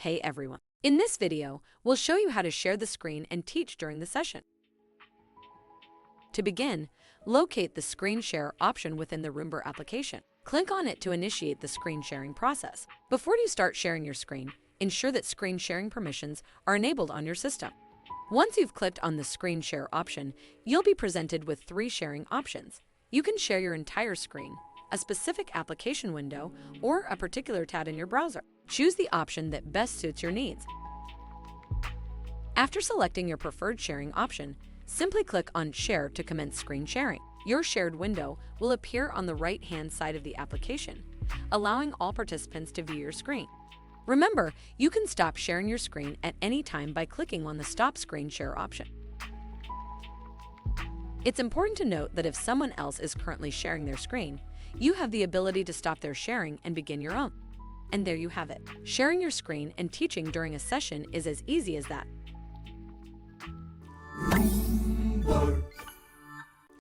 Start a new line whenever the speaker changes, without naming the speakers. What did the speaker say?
Hey everyone! In this video, we'll show you how to share the screen and teach during the session. To begin, locate the Screen Share option within the Roombr application. Click on it to initiate the screen sharing process. Before you start sharing your screen, ensure that screen sharing permissions are enabled on your system. Once you've clicked on the Screen Share option, you'll be presented with 3 sharing options. You can share your entire screen, a specific application window, or a particular tab in your browser. Choose the option that best suits your needs. After selecting your preferred sharing option, simply click on Share to commence screen sharing. Your shared window will appear on the right-hand side of the application, allowing all participants to view your screen. Remember, you can stop sharing your screen at any time by clicking on the Stop Screen Share option. It's important to note that if someone else is currently sharing their screen, you have the ability to stop their sharing and begin your own. And there you have it. Sharing your screen and teaching during a session is as easy as that.